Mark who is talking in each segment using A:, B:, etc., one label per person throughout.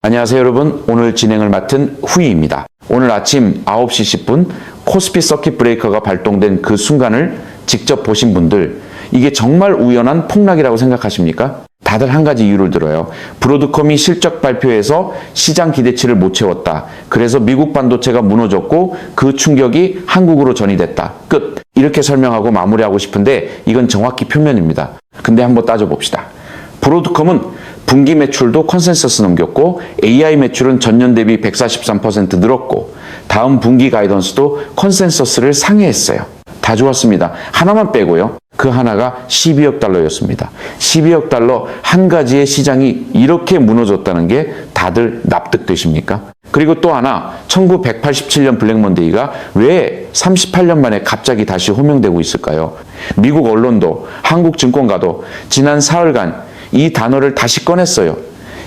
A: 안녕하세요 여러분, 오늘 진행을 맡은 후이입니다. 오늘 아침 9시 10분 코스피 서킷 브레이커가 발동된 그 순간을 직접 보신 분들, 이게 정말 우연한 폭락이라고 생각하십니까? 다들 한 가지 이유를 들어요. 브로드컴이 실적 발표에서 시장 기대치를 못 채웠다. 그래서 미국 반도체가 무너졌고 그 충격이 한국으로 전이됐다. 끝. 이렇게 설명하고 마무리하고 싶은데 이건 정확히 표면입니다. 근데 한번 따져봅시다. 브로드컴은 분기 매출도 컨센서스 넘겼고 AI 매출은 전년 대비 143% 늘었고 다음 분기 가이던스도 컨센서스를 상회했어요. 다 좋았습니다. 하나만 빼고요. 그 하나가 12억 달러였습니다. 12억 달러 한 가지의 시장이 이렇게 무너졌다는 게 다들 납득되십니까? 그리고 또 하나, 1987년 블랙먼데이가 왜 38년 만에 갑자기 다시 호명되고 있을까요? 미국 언론도 한국 증권가도 지난 사흘간 이 단어를 다시 꺼냈어요.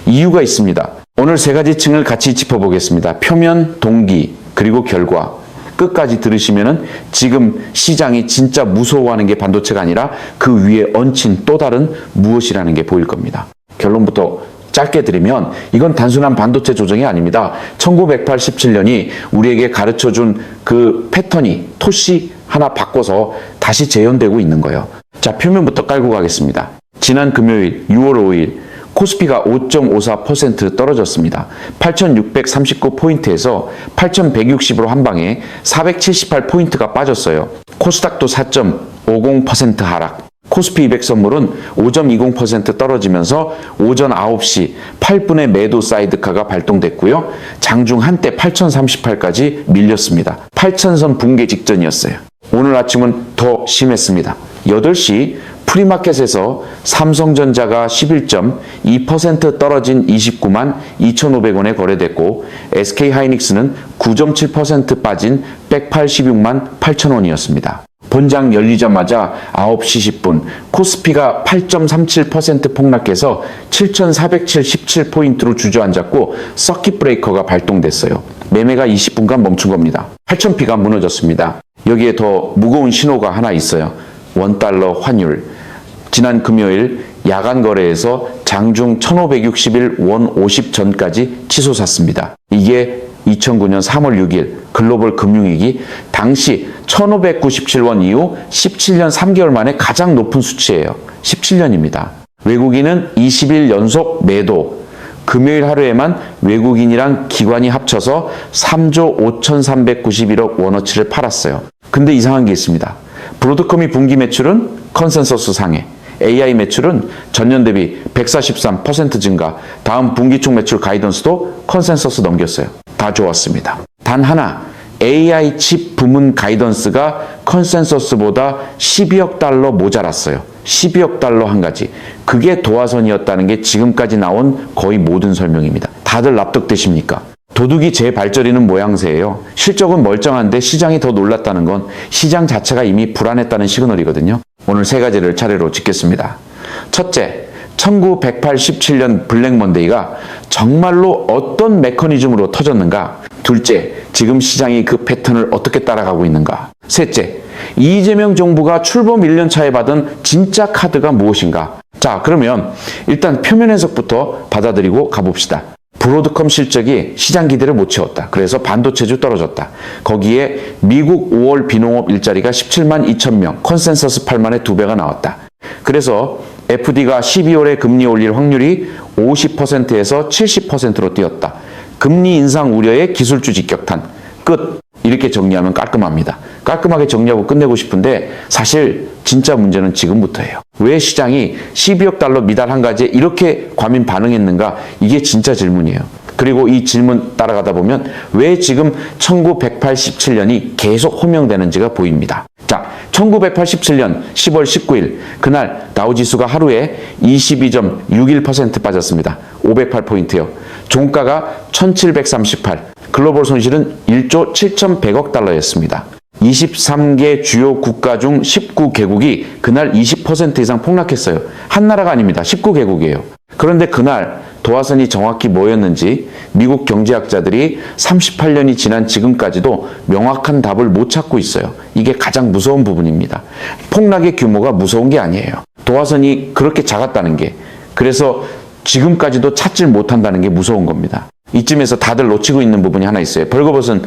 A: 이유가 있습니다. 오늘 세 가지 층을 같이 짚어보겠습니다. 표면, 동기, 그리고 결과. 끝까지 들으시면은 지금 시장이 진짜 무서워하는 게 반도체가 아니라 그 위에 얹힌 또 다른 무엇이라는 게 보일 겁니다. 결론부터 짧게 드리면 이건 단순한 반도체 조정이 아닙니다. 1987년이 우리에게 가르쳐준 그 패턴이 토시 하나 바꿔서 다시 재현되고 있는 거예요. 자, 표면부터 깔고 가겠습니다. 지난 금요일 6월 5일 코스피가 5.54% 떨어졌습니다. 8,639포인트에서 8,160으로 한 방에 478포인트가 빠졌어요. 코스닥도 4.50% 하락. 코스피 200 선물은 5.20% 떨어지면서 오전 9시 8분에 매도 사이드카가 발동됐고요. 장중 한때 8,038까지 밀렸습니다. 8,000선 붕괴 직전이었어요. 오늘 아침은 더 심했습니다. 8시 프리마켓에서 삼성전자가 11.2% 떨어진 29만 2,500원에 거래됐고 SK하이닉스는 9.7% 빠진 186만 8천원이었습니다. 본장 열리자마자 9시 10분 코스피가 8.37% 폭락해서 7,477포인트로 주저앉았고 서킷 브레이커가 발동됐어요. 매매가 20분간 멈춘 겁니다. 8,000피가 무너졌습니다. 여기에 더 무거운 신호가 하나 있어요. 원달러 환율. 지난 금요일 야간 거래에서 장중 1561 원 50전까지 치솟았습니다. 이게 2009년 3월 6일 글로벌 금융위기 당시 1597원 이후 17년 3개월 만에 가장 높은 수치예요. 17년입니다. 외국인은 20일 연속 매도. 금요일 하루에만 외국인이랑 기관이 합쳐서 3조 5,391억 원어치를 팔았어요. 근데 이상한 게 있습니다. 브로드컴이 분기 매출은 컨센서스 상회, AI 매출은 전년 대비 143% 증가, 다음 분기 총 매출 가이던스도 컨센서스 넘겼어요. 다 좋았습니다. 단 하나, AI 칩 부문 가이던스가 컨센서스보다 12억 달러 모자랐어요. 12억 달러 한 가지. 그게 도화선이었다는 게 지금까지 나온 거의 모든 설명입니다. 다들 납득되십니까? 도둑이 제 발저리는 모양새예요. 실적은 멀쩡한데 시장이 더 놀랐다는 건 시장 자체가 이미 불안했다는 시그널이거든요. 오늘 세 가지를 차례로 짚겠습니다. 첫째, 1987년 블랙먼데이가 정말로 어떤 메커니즘으로 터졌는가? 둘째, 지금 시장이 그 패턴을 어떻게 따라가고 있는가? 셋째, 이재명 정부가 출범 1년 차에 받은 진짜 카드가 무엇인가? 자, 그러면 일단 표면 해석부터 받아들이고 가봅시다. 브로드컴 실적이 시장 기대를 못 채웠다. 그래서 반도체주 떨어졌다. 거기에 미국 5월 비농업 일자리가 17만 2천 명, 컨센서스 8만의 2배가 나왔다. 그래서 FD가 12월에 금리 올릴 확률이 50%에서 70%로 뛰었다. 금리 인상 우려의 기술주 직격탄. 끝. 이렇게 정리하면 깔끔합니다. 깔끔하게 정리하고 끝내고 싶은데 사실 진짜 문제는 지금부터예요. 왜 시장이 12억 달러 미달 한 가지에 이렇게 과민 반응했는가? 이게 진짜 질문이에요. 그리고 이 질문 따라가다 보면 왜 지금 1987년이 계속 호명되는지가 보입니다. 자, 1987년 10월 19일 그날 다우지수가 하루에 22.61% 빠졌습니다. 508포인트요. 종가가 1738. 글로벌 손실은 1조 7,100억 달러였습니다. 23개 주요 국가 중 19개국이 그날 20% 이상 폭락했어요. 한 나라가 아닙니다. 19개국이에요. 그런데 그날 도화선이 정확히 뭐였는지 미국 경제학자들이 38년이 지난 지금까지도 명확한 답을 못 찾고 있어요. 이게 가장 무서운 부분입니다. 폭락의 규모가 무서운 게 아니에요. 도화선이 그렇게 작았다는 게. 그래서 지금까지도 찾질 못한다는 게 무서운 겁니다. 이쯤에서 다들 놓치고 있는 부분이 하나 있어요. 벌거벗은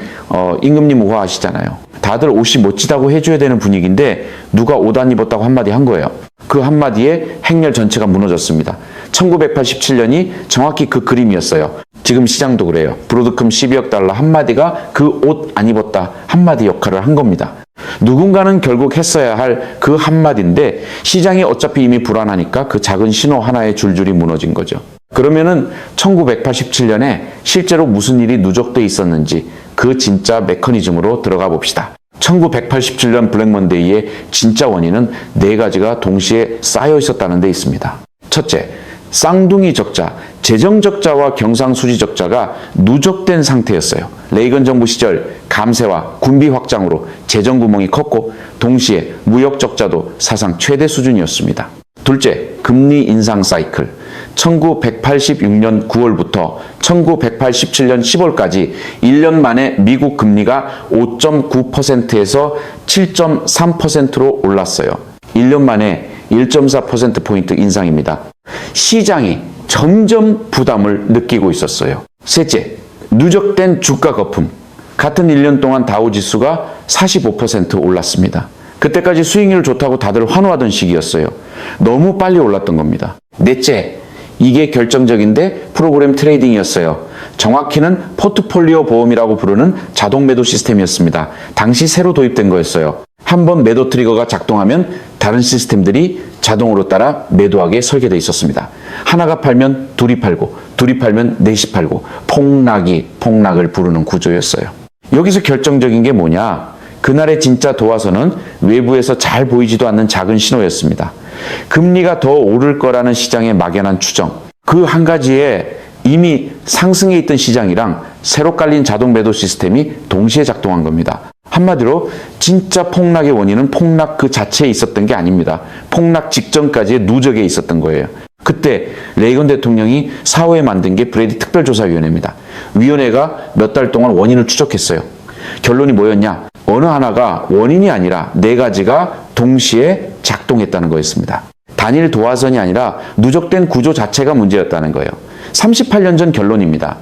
A: 임금님 우아하시잖아요. 다들 옷이 멋지다고 해줘야 되는 분위기인데 누가 옷 안 입었다고 한마디 한 거예요. 그 한마디에 행렬 전체가 무너졌습니다. 1987년이 정확히 그 그림이었어요. 지금 시장도 그래요. 브로드컴 12억 달러 한마디가 그 옷 안 입었다 한마디 역할을 한 겁니다. 누군가는 결국 했어야 할 그 한마디인데 시장이 어차피 이미 불안하니까 그 작은 신호 하나에 줄줄이 무너진 거죠. 그러면은 1987년에 실제로 무슨 일이 누적돼 있었는지 그 진짜 메커니즘으로 들어가 봅시다. 1987년 블랙먼데이의 진짜 원인은 네 가지가 동시에 쌓여 있었다는 데 있습니다. 첫째, 쌍둥이 적자, 재정 적자와 경상수지 적자가 누적된 상태였어요. 레이건 정부 시절 감세와 군비 확장으로 재정 구멍이 컸고 동시에 무역 적자도 사상 최대 수준이었습니다. 둘째, 금리 인상 사이클. 1986년 9월부터 1987년 10월까지 1년 만에 미국 금리가 5.9%에서 7.3%로 올랐어요. 1년 만에 1.4%포인트 인상입니다. 시장이 점점 부담을 느끼고 있었어요. 셋째, 누적된 주가 거품. 같은 1년 동안 다우지수가 45% 올랐습니다. 그때까지 수익률 좋다고 다들 환호하던 시기였어요. 너무 빨리 올랐던 겁니다. 넷째, 이게 결정적인데 프로그램 트레이딩이었어요. 정확히는 포트폴리오 보험이라고 부르는 자동 매도 시스템이었습니다. 당시 새로 도입된 거였어요. 한번 매도 트리거가 작동하면 다른 시스템들이 자동으로 따라 매도하게 설계되어 있었습니다. 하나가 팔면 둘이 팔고, 둘이 팔면 넷이 팔고, 폭락을 부르는 구조였어요. 여기서 결정적인 게 뭐냐? 그날의 진짜 도화선은 외부에서 잘 보이지도 않는 작은 신호였습니다. 금리가 더 오를 거라는 시장의 막연한 추정. 그 한 가지에 이미 상승해 있던 시장이랑 새로 깔린 자동 매도 시스템이 동시에 작동한 겁니다. 한마디로 진짜 폭락의 원인은 폭락 그 자체에 있었던 게 아닙니다. 폭락 직전까지의 누적에 있었던 거예요. 그때 레이건 대통령이 4호에 만든 게 브래디 특별조사위원회입니다. 위원회가 몇 달 동안 원인을 추적했어요. 결론이 뭐였냐? 어느 하나가 원인이 아니라 네 가지가 동시에 작동했다는 거였습니다. 단일 도화선이 아니라 누적된 구조 자체가 문제였다는 거예요. 38년 전 결론입니다.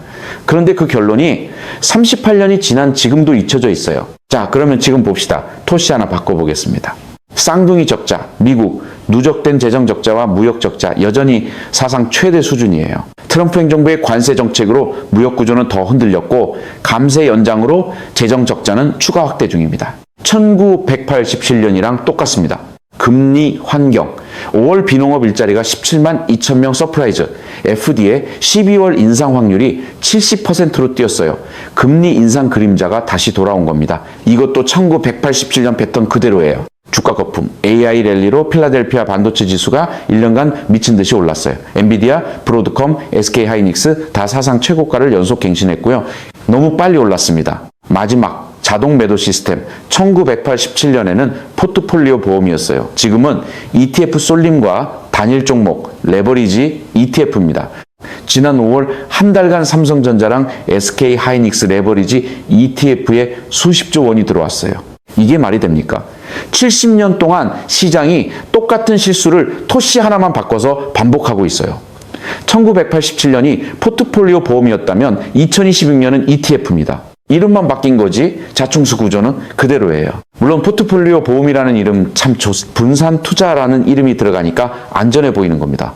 A: 그런데 그 결론이 38년이 지난 지금도 잊혀져 있어요. 자, 그러면 지금 봅시다. 토시 하나 바꿔보겠습니다. 쌍둥이 적자, 미국, 누적된 재정 적자와 무역 적자 여전히 사상 최대 수준이에요. 트럼프 행정부의 관세 정책으로 무역 구조는 더 흔들렸고 감세 연장으로 재정 적자는 추가 확대 중입니다. 1987년이랑 똑같습니다. 금리 환경, 5월 비농업 일자리가 17만 2천 명 서프라이즈, FD의 12월 인상 확률이 70%로 뛰었어요. 금리 인상 그림자가 다시 돌아온 겁니다. 이것도 1987년 패턴 그대로예요. 주가 거품, AI 랠리로 필라델피아 반도체 지수가 1년간 미친 듯이 올랐어요. 엔비디아, 브로드컴, SK 하이닉스 다 사상 최고가를 연속 갱신했고요. 너무 빨리 올랐습니다. 마지막 자동 매도 시스템, 1987년에는 포트폴리오 보험이었어요. 지금은 ETF 쏠림과 단일 종목, 레버리지 ETF입니다. 지난 5월 한 달간 삼성전자랑 SK 하이닉스 레버리지 ETF에 수십조 원이 들어왔어요. 이게 말이 됩니까? 70년 동안 시장이 똑같은 실수를 토시 하나만 바꿔서 반복하고 있어요. 1987년이 포트폴리오 보험이었다면 2026년은 ETF입니다. 이름만 바뀐 거지 자충수 구조는 그대로예요. 물론 포트폴리오 보험이라는 이름 참 분산 투자라는 이름이 들어가니까 안전해 보이는 겁니다.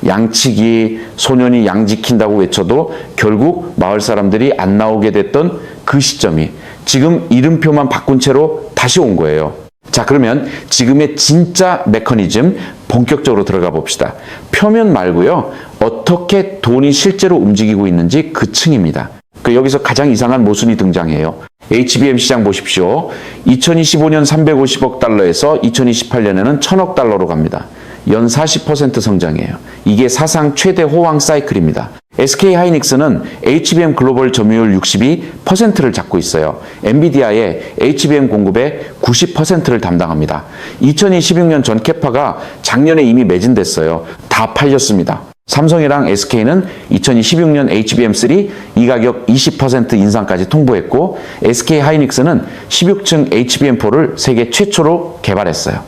A: 양치기, 소년이 양 지킨다고 외쳐도 결국 마을 사람들이 안 나오게 됐던 그 시점이 지금 이름표만 바꾼 채로 다시 온 거예요. 자, 그러면 지금의 진짜 메커니즘 본격적으로 들어가 봅시다. 표면 말고요. 어떻게 돈이 실제로 움직이고 있는지 그 층입니다. 여기서 가장 이상한 모순이 등장해요. HBM 시장 보십시오. 2025년 350억 달러에서 2028년에는 1000억 달러로 갑니다. 연 40% 성장이에요. 이게 사상 최대 호황 사이클입니다. SK 하이닉스는 HBM 글로벌 점유율 62%를 잡고 있어요. 엔비디아의 HBM 공급의 90%를 담당합니다. 2026년 전 캐파가 작년에 이미 매진됐어요. 다 팔렸습니다. 삼성이랑 SK는 2026년 HBM3 이 가격 20% 인상까지 통보했고 SK 하이닉스는 16층 HBM4를 세계 최초로 개발했어요.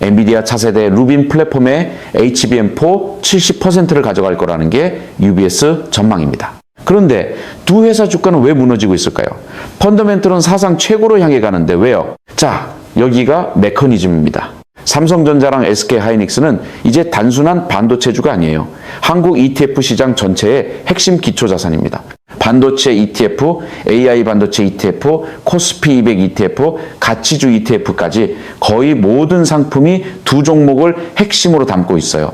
A: 엔비디아 차세대 루빈 플랫폼의 HBM4 70%를 가져갈 거라는 게 UBS 전망입니다. 그런데 두 회사 주가는 왜 무너지고 있을까요? 펀더멘털은 사상 최고로 향해 가는데 왜요? 자, 여기가 메커니즘입니다. 삼성전자랑 SK하이닉스는 이제 단순한 반도체주가 아니에요. 한국 ETF 시장 전체의 핵심 기초자산입니다. 반도체 ETF, AI 반도체 ETF, 코스피 200 ETF, 가치주 ETF까지 거의 모든 상품이 두 종목을 핵심으로 담고 있어요.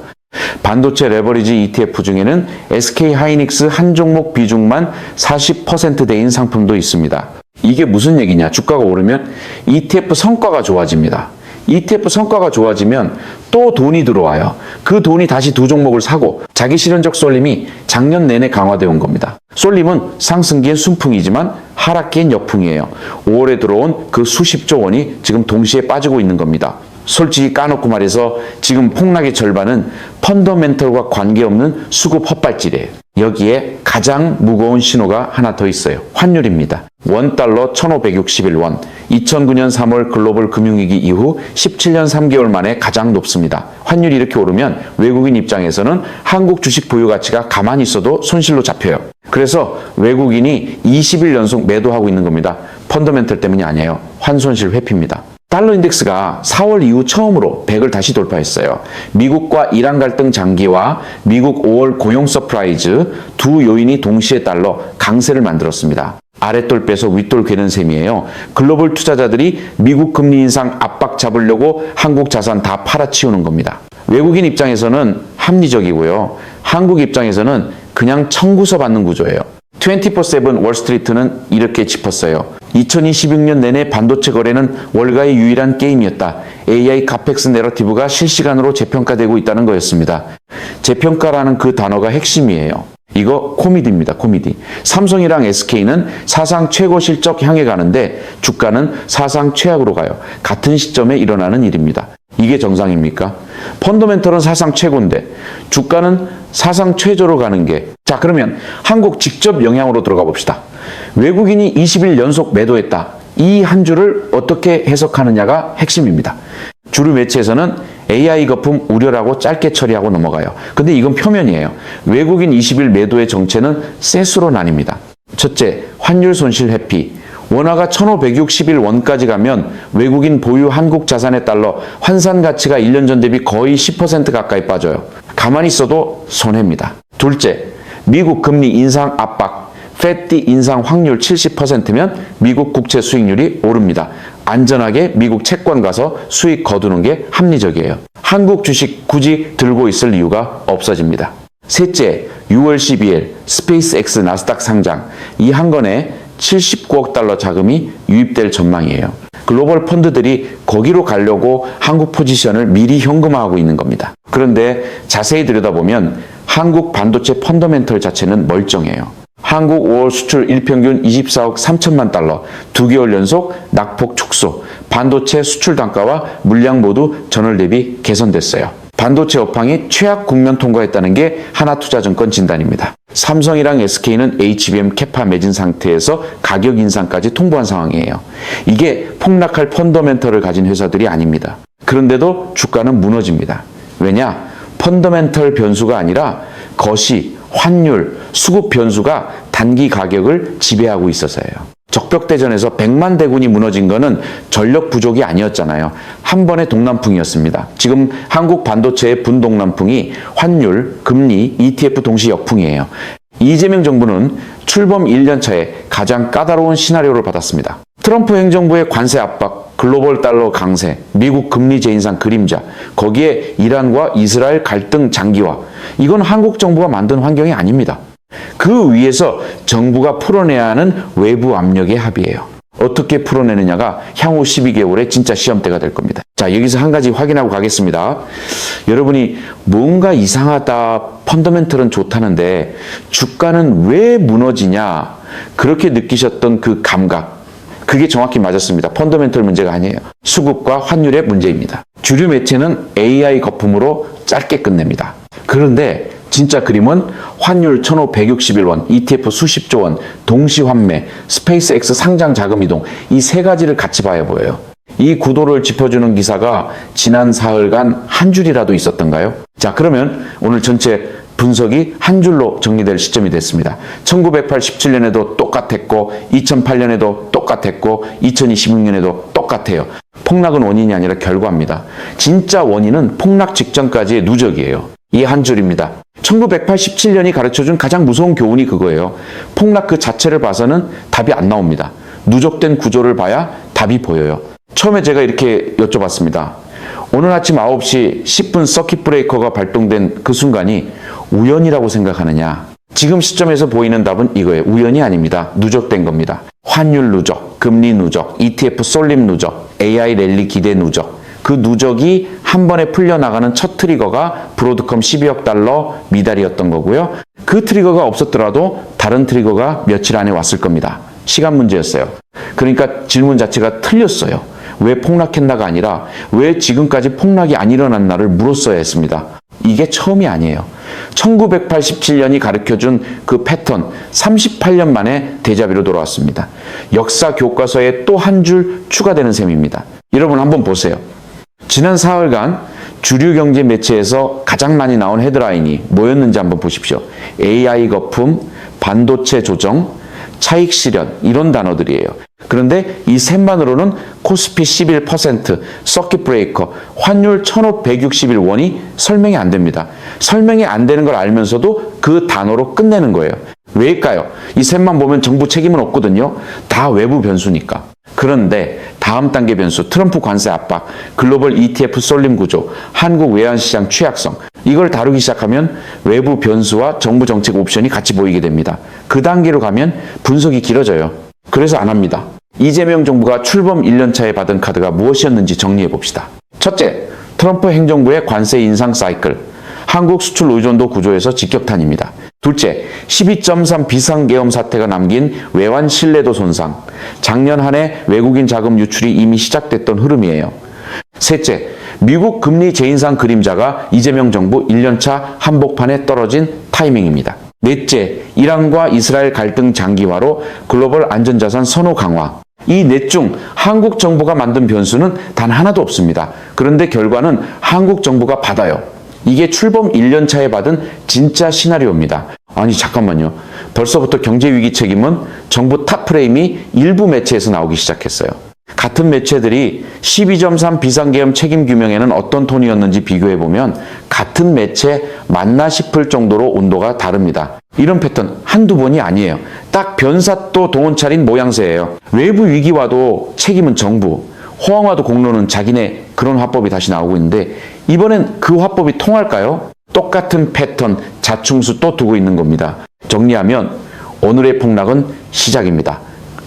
A: 반도체 레버리지 ETF 중에는 SK하이닉스 한 종목 비중만 40%대인 상품도 있습니다. 이게 무슨 얘기냐? 주가가 오르면 ETF 성과가 좋아집니다. ETF 성과가 좋아지면 또 돈이 들어와요. 그 돈이 다시 두 종목을 사고 자기 실현적 쏠림이 작년 내내 강화되어 온 겁니다. 쏠림은 상승기엔 순풍이지만 하락기엔 역풍이에요. 5월에 들어온 그 수십조 원이 지금 동시에 빠지고 있는 겁니다. 솔직히 까놓고 말해서 지금 폭락의 절반은 펀더멘털과 관계없는 수급 헛발질이에요. 여기에 가장 무거운 신호가 하나 더 있어요. 환율입니다. 원달러 1561원. 2009년 3월 글로벌 금융위기 이후 17년 3개월 만에 가장 높습니다. 환율이 이렇게 오르면 외국인 입장에서는 한국 주식 보유 가치가 가만히 있어도 손실로 잡혀요. 그래서 외국인이 20일 연속 매도하고 있는 겁니다. 펀더멘털 때문이 아니에요. 환손실 회피입니다. 달러 인덱스가 4월 이후 처음으로 100을 다시 돌파했어요. 미국과 이란 갈등 장기와 미국 5월 고용 서프라이즈 두 요인이 동시에 달러 강세를 만들었습니다. 아랫돌 빼서 윗돌 괴는 셈이에요. 글로벌 투자자들이 미국 금리 인상 압박 잡으려고 한국 자산 다 팔아치우는 겁니다. 외국인 입장에서는 합리적이고요. 한국 입장에서는 그냥 청구서 받는 구조예요. 24/7 월스트리트는 이렇게 짚었어요. 2026년 내내 반도체 거래는 월가의 유일한 게임이었다. AI 카펙스 내러티브가 실시간으로 재평가되고 있다는 거였습니다. 재평가라는 그 단어가 핵심이에요. 이거 코미디입니다. 코미디. 삼성이랑 SK는 사상 최고 실적 향해 가는데 주가는 사상 최악으로 가요. 같은 시점에 일어나는 일입니다. 이게 정상입니까? 펀더멘털은 사상 최고인데 주가는 사상 최저로 가는 게, 자, 그러면 한국 직접 영향으로 들어가 봅시다. 외국인이 20일 연속 매도했다. 이 한 주를 어떻게 해석하느냐가 핵심입니다. 주류 매체에서는 AI 거품 우려라고 짧게 처리하고 넘어가요. 근데 이건 표면이에요. 외국인 20일 매도의 정체는 셋으로 나뉩니다. 첫째, 환율 손실 회피. 원화가 1561원까지 가면 외국인 보유 한국 자산에 따라 환산 가치가 1년 전 대비 거의 10% 가까이 빠져요. 가만히 있어도 손해입니다. 둘째, 미국 금리 인상 압박. FED 인상 확률 70%면 미국 국채 수익률이 오릅니다. 안전하게 미국 채권 가서 수익 거두는 게 합리적이에요. 한국 주식 굳이 들고 있을 이유가 없어집니다. 셋째, 6월 12일 스페이스X 나스닥 상장. 이 한 건에 79억 달러 자금이 유입될 전망이에요. 글로벌 펀드들이 거기로 가려고 한국 포지션을 미리 현금화하고 있는 겁니다. 그런데 자세히 들여다보면 한국 반도체 펀더멘털 자체는 멀쩡해요. 한국 5월 수출 일평균 24억 3천만 달러, 2개월 연속 낙폭 축소, 반도체 수출 단가와 물량 모두 전월 대비 개선됐어요. 반도체 업황이 최악 국면 통과했다는 게 하나투자증권 진단입니다. 삼성이랑 SK는 HBM 캐파 매진 상태에서 가격 인상까지 통보한 상황이에요. 이게 폭락할 펀더멘털을 가진 회사들이 아닙니다. 그런데도 주가는 무너집니다. 왜냐? 펀더멘털 변수가 아니라 거시, 환율, 수급 변수가 단기 가격을 지배하고 있어서예요. 적벽대전에서 100만 대군이 무너진 거는 전력 부족이 아니었잖아요. 한 번의 동남풍이었습니다. 지금 한국 반도체의 분동남풍이 환율, 금리, ETF 동시 역풍이에요. 이재명 정부는 출범 1년 차에 가장 까다로운 시나리오를 받았습니다. 트럼프 행정부의 관세 압박, 글로벌 달러 강세, 미국 금리 재인상 그림자, 거기에 이란과 이스라엘 갈등 장기화. 이건 한국 정부가 만든 환경이 아닙니다. 그 위에서 정부가 풀어내야 하는 외부 압력의 합의예요. 어떻게 풀어내느냐가 향후 12개월의 진짜 시험대가 될 겁니다. 자, 여기서 한 가지 확인하고 가겠습니다. 여러분이 뭔가 이상하다, 펀더멘털은 좋다는데 주가는 왜 무너지냐, 그렇게 느끼셨던 그 감각, 그게 정확히 맞았습니다. 펀더멘털 문제가 아니에요. 수급과 환율의 문제입니다. 주류 매체는 AI 거품으로 짧게 끝냅니다. 그런데 진짜 그림은 환율 1561원, ETF 수십조 원, 동시 환매, 스페이스X 상장 자금 이동, 이 세 가지를 같이 봐야 보여요. 이 구도를 짚어주는 기사가 지난 사흘간 한 줄이라도 있었던가요? 자, 그러면 오늘 전체 분석이 한 줄로 정리될 시점이 됐습니다. 1987년에도 똑같았고 2008년에도 똑같았고 2026년에도 똑같아요. 폭락은 원인이 아니라 결과입니다. 진짜 원인은 폭락 직전까지의 누적이에요. 이 한 줄입니다. 1987년이 가르쳐준 가장 무서운 교훈이 그거예요. 폭락 그 자체를 봐서는 답이 안 나옵니다. 누적된 구조를 봐야 답이 보여요. 처음에 제가 이렇게 여쭤봤습니다. 오늘 아침 9시 10분 서킷 브레이커가 발동된 그 순간이 우연이라고 생각하느냐? 지금 시점에서 보이는 답은 이거예요. 우연이 아닙니다. 누적된 겁니다. 환율 누적, 금리 누적, ETF 쏠림 누적, AI 랠리 기대 누적. 그 누적이 한 번에 풀려나가는 첫 트리거가 브로드컴 12억 달러 미달이었던 거고요. 그 트리거가 없었더라도 다른 트리거가 며칠 안에 왔을 겁니다. 시간 문제였어요. 그러니까 질문 자체가 틀렸어요. 왜 폭락했나가 아니라 왜 지금까지 폭락이 안 일어났나를 물었어야 했습니다. 이게 처음이 아니에요. 1987년이 가르쳐준 그 패턴 38년 만에 데자뷰로 돌아왔습니다. 역사 교과서에 또 한 줄 추가되는 셈입니다. 여러분 한번 보세요. 지난 사흘간 주류 경제 매체에서 가장 많이 나온 헤드라인이 뭐였는지 한번 보십시오. AI 거품, 반도체 조정, 차익 실현 이런 단어들이에요. 그런데 이 셋만으로는 코스피 11%, 서킷 브레이커, 환율 1,161원이 설명이 안 됩니다. 설명이 안 되는 걸 알면서도 그 단어로 끝내는 거예요. 왜일까요? 이 셋만 보면 정부 책임은 없거든요. 다 외부 변수니까. 그런데 다음 단계 변수, 트럼프 관세 압박, 글로벌 ETF 쏠림 구조, 한국 외환시장 취약성 이걸 다루기 시작하면 외부 변수와 정부 정책 옵션이 같이 보이게 됩니다. 그 단계로 가면 분석이 길어져요. 그래서 안 합니다. 이재명 정부가 출범 1년차에 받은 카드가 무엇이었는지 정리해 봅시다. 첫째, 트럼프 행정부의 관세 인상 사이클, 한국 수출 의존도 구조에서 직격탄입니다. 둘째, 12.3 비상계엄 사태가 남긴 외환 신뢰도 손상, 작년 한 해 외국인 자금 유출이 이미 시작됐던 흐름이에요. 셋째, 미국 금리 재인상 그림자가 이재명 정부 1년차 한복판에 떨어진 타이밍입니다. 넷째, 이란과 이스라엘 갈등 장기화로 글로벌 안전자산 선호 강화. 이 넷 중 한국 정부가 만든 변수는 단 하나도 없습니다. 그런데 결과는 한국 정부가 받아요. 이게 출범 1년 차에 받은 진짜 시나리오입니다. 아니 잠깐만요. 벌써부터 경제위기 책임은 정부 탑프레임이 일부 매체에서 나오기 시작했어요. 같은 매체들이 12.3 비상계엄 책임 규명에는 어떤 톤이었는지 비교해보면 같은 매체 맞나 싶을 정도로 온도가 다릅니다. 이런 패턴 한두 번이 아니에요. 딱 변사또 동원 차린 모양새예요. 외부 위기와도 책임은 정부, 호황와도 공로는 자기네 그런 화법이 다시 나오고 있는데 이번엔 그 화법이 통할까요? 똑같은 패턴, 자충수 또 두고 있는 겁니다. 정리하면 오늘의 폭락은 시작입니다.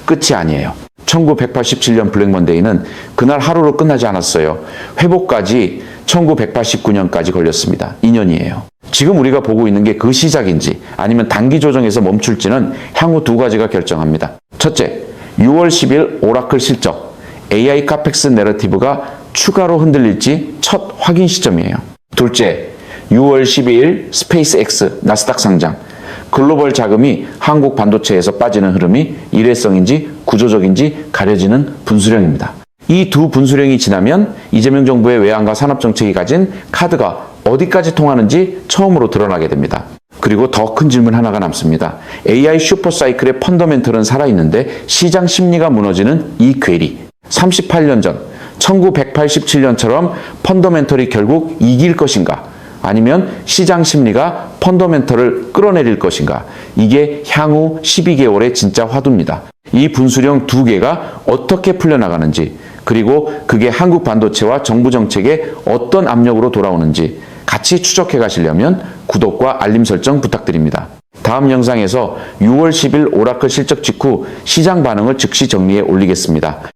A: 끝이 아니에요. 1987년 블랙먼데이는 그날 하루로 끝나지 않았어요. 회복까지 1989년까지 걸렸습니다. 2년이에요. 지금 우리가 보고 있는 게 그 시작인지 아니면 단기 조정에서 멈출지는 향후 두 가지가 결정합니다. 첫째, 6월 10일 오라클 실적, AI 카펙스 내러티브가 추가로 흔들릴지 첫 확인 시점이에요. 둘째, 6월 12일 스페이스X 나스닥 상장, 글로벌 자금이 한국 반도체에서 빠지는 흐름이 일회성인지 구조적인지 가려지는 분수령입니다. 이 두 분수령이 지나면 이재명 정부의 외환과 산업정책이 가진 카드가 어디까지 통하는지 처음으로 드러나게 됩니다. 그리고 더 큰 질문 하나가 남습니다. AI 슈퍼사이클의 펀더멘털은 살아있는데 시장 심리가 무너지는 이 괴리. 38년 전 1987년처럼 펀더멘털이 결국 이길 것인가? 아니면 시장 심리가 펀더멘털을 끌어내릴 것인가? 이게 향후 12개월의 진짜 화두입니다. 이 분수령 두 개가 어떻게 풀려나가는지, 그리고 그게 한국 반도체와 정부 정책에 어떤 압력으로 돌아오는지 같이 추적해 가시려면 구독과 알림 설정 부탁드립니다. 다음 영상에서 6월 10일 오라클 실적 직후 시장 반응을 즉시 정리해 올리겠습니다.